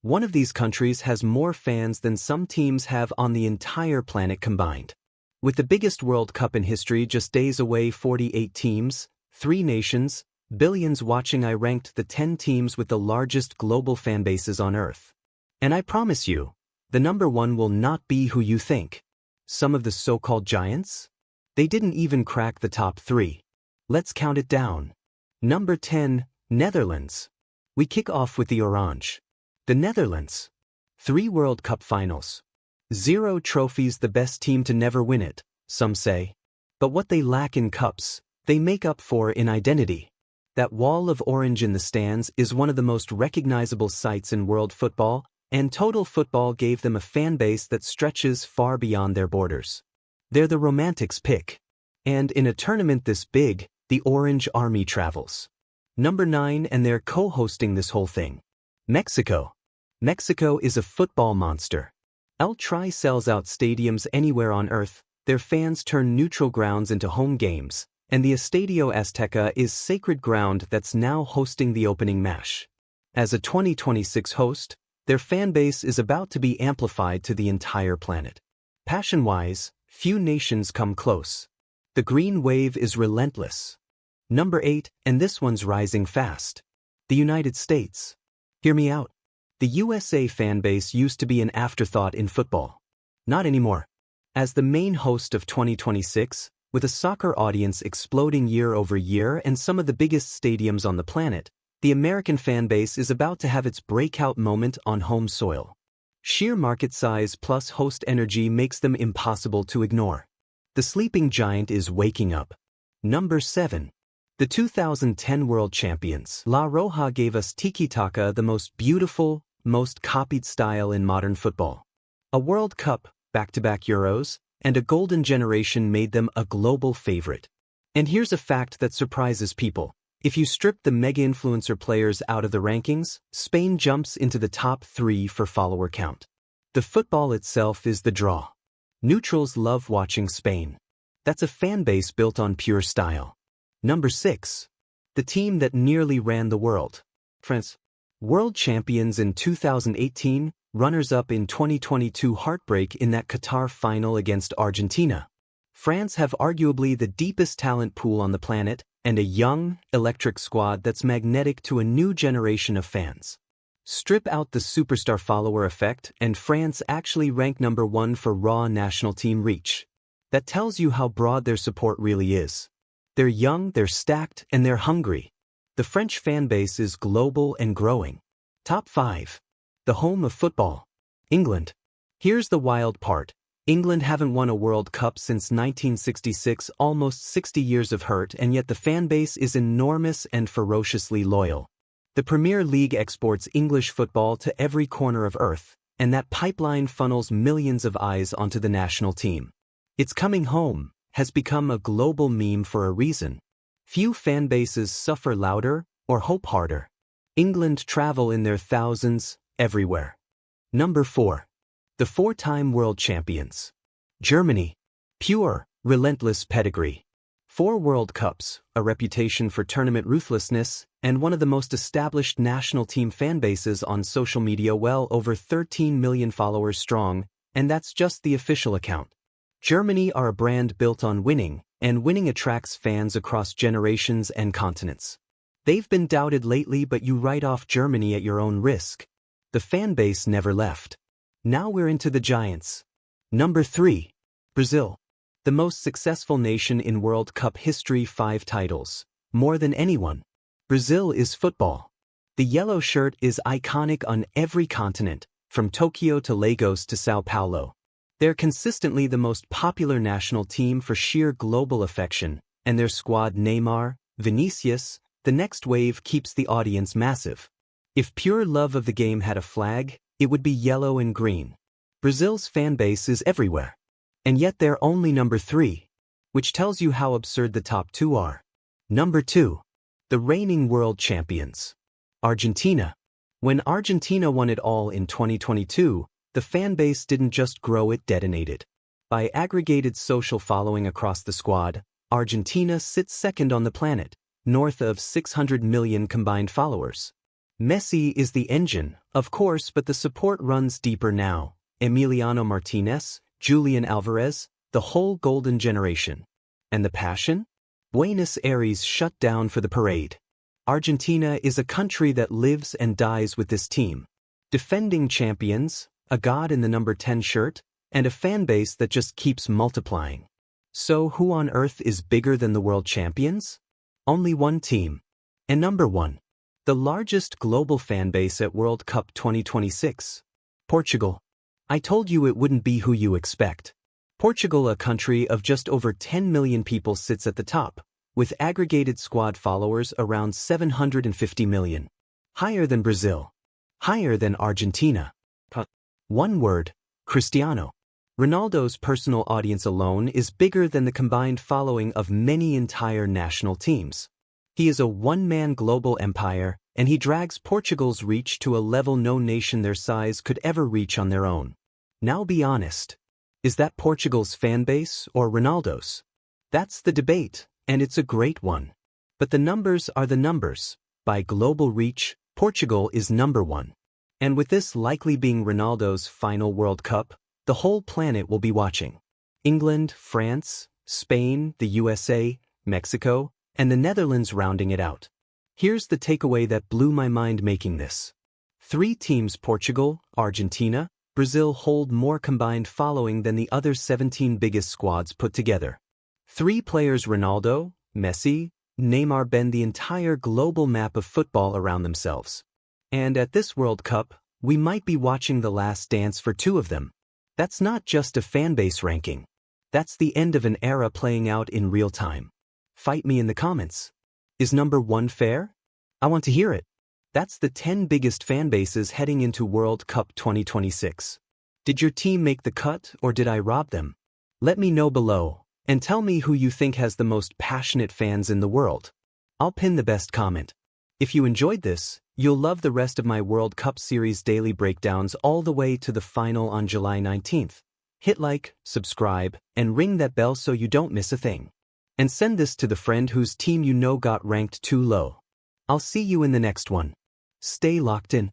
One of these countries has more fans than some teams have on the entire planet combined. With the biggest World Cup in history just days away, 48 teams, 3 nations, billions watching, I ranked the 10 teams with the largest global fan bases on Earth. And I promise you, the number 1 will not be who you think. Some of the so-called giants? They didn't even crack the top 3. Let's count it down. Number 10, Netherlands. We kick off with the orange. The Netherlands. 3 World Cup finals. 0 trophies, the best team to never win it, some say. But what they lack in cups, they make up for in identity. That wall of orange in the stands is one of the most recognizable sights in world football, and total football gave them a fan base that stretches far beyond their borders. They're the romantics' pick. And in a tournament this big, the Orange Army travels. Number 9, and they're co-hosting this whole thing. Mexico. Mexico is a football monster. El Tri sells out stadiums anywhere on Earth, their fans turn neutral grounds into home games, and the Estadio Azteca is sacred ground that's now hosting the opening match. As a 2026 host, their fan base is about to be amplified to the entire planet. Passion-wise, few nations come close. The green wave is relentless. Number 8, and this one's rising fast. The United States. Hear me out. The USA fan base used to be an afterthought in football. Not anymore. As the main host of 2026, with a soccer audience exploding year over year and some of the biggest stadiums on the planet, the American fan base is about to have its breakout moment on home soil. Sheer market size plus host energy makes them impossible to ignore. The sleeping giant is waking up. Number 7. The 2010 World Champions. La Roja gave us tiki-taka, the most beautiful, most copied style in modern football. A World Cup, back-to-back Euros, and a golden generation made them a global favorite. And here's a fact that surprises people. If you strip the mega-influencer players out of the rankings, Spain jumps into the top 3 for follower count. The football itself is the draw. Neutrals love watching Spain. That's a fan base built on pure style. Number 6. The team that nearly ran the world. France. World champions in 2018, runners-up in 2022, heartbreak in that Qatar final against Argentina. France have arguably the deepest talent pool on the planet, and a young, electric squad that's magnetic to a new generation of fans. Strip out the superstar follower effect, and France actually rank number 1 for raw national team reach. That tells you how broad their support really is. They're young, they're stacked, and they're hungry. The French fan base is global and growing. Top 5. The home of football. England. Here's the wild part. England haven't won a World Cup since 1966, almost 60 years of hurt, and yet the fan base is enormous and ferociously loyal. The Premier League exports English football to every corner of Earth, and that pipeline funnels millions of eyes onto the national team. It's coming home has become a global meme for a reason. Few fan bases suffer louder or hope harder. England travel in their thousands everywhere. Number 4. The 4-time world champions. Germany. Pure, relentless pedigree. 4 World Cups, a reputation for tournament ruthlessness, and one of the most established national team fan bases on social media, well over 13 million followers strong, and that's just the official account. Germany are a brand built on winning, and winning attracts fans across generations and continents. They've been doubted lately, but you write off Germany at your own risk. The fan base never left. Now we're into the giants. Number 3. Brazil. The most successful nation in World Cup history, 5 titles. More than anyone. Brazil is football. The yellow shirt is iconic on every continent, from Tokyo to Lagos to Sao Paulo. They're consistently the most popular national team for sheer global affection, and their squad Neymar, Vinicius, the next wave keeps the audience massive. If pure love of the game had a flag, it would be yellow and green. Brazil's fan base is everywhere. And yet they're only number 3, which tells you how absurd the top 2 are. Number 2. The reigning world champions. Argentina. When Argentina won it all in 2022, the fan base didn't just grow, it detonated. By aggregated social following across the squad, Argentina sits second on the planet, north of 600 million combined followers. Messi is the engine, of course, but the support runs deeper now. Emiliano Martinez, Julian Alvarez, the whole golden generation. And the passion? Buenos Aires shut down for the parade. Argentina is a country that lives and dies with this team. Defending champions, a god in the number 10 shirt, and a fan base that just keeps multiplying. So who on earth is bigger than the world champions? Only one team. And number 1. The largest global fan base at World Cup 2026. Portugal. I told you it wouldn't be who you expect. Portugal, a country of just over 10 million people, sits at the top, with aggregated squad followers around 750 million. Higher than Brazil. Higher than Argentina. One word, Cristiano. Ronaldo's personal audience alone is bigger than the combined following of many entire national teams. He is a one-man global empire, and he drags Portugal's reach to a level no nation their size could ever reach on their own. Now be honest. Is that Portugal's fan base or Ronaldo's? That's the debate, and it's a great one. But the numbers are the numbers. By global reach, Portugal is number 1. And with this likely being Ronaldo's final World Cup, the whole planet will be watching. England, France, Spain, the USA, Mexico, and the Netherlands rounding it out. Here's the takeaway that blew my mind making this. 3 teams, Portugal, Argentina, Brazil, hold more combined following than the other 17 biggest squads put together. 3 players, Ronaldo, Messi, Neymar, bend the entire global map of football around themselves. And at this World Cup, we might be watching the last dance for 2 of them. That's not just a fanbase ranking. That's the end of an era playing out in real time. Fight me in the comments. Is number 1 fair? I want to hear it. That's the 10 biggest fan bases heading into World Cup 2026. Did your team make the cut, or did I rob them? Let me know below, and tell me who you think has the most passionate fans in the world. I'll pin the best comment. If you enjoyed this, you'll love the rest of my World Cup series daily breakdowns all the way to the final on July 19th. Hit like, subscribe, and ring that bell so you don't miss a thing. And send this to the friend whose team you know got ranked too low. I'll see you in the next one. Stay locked in.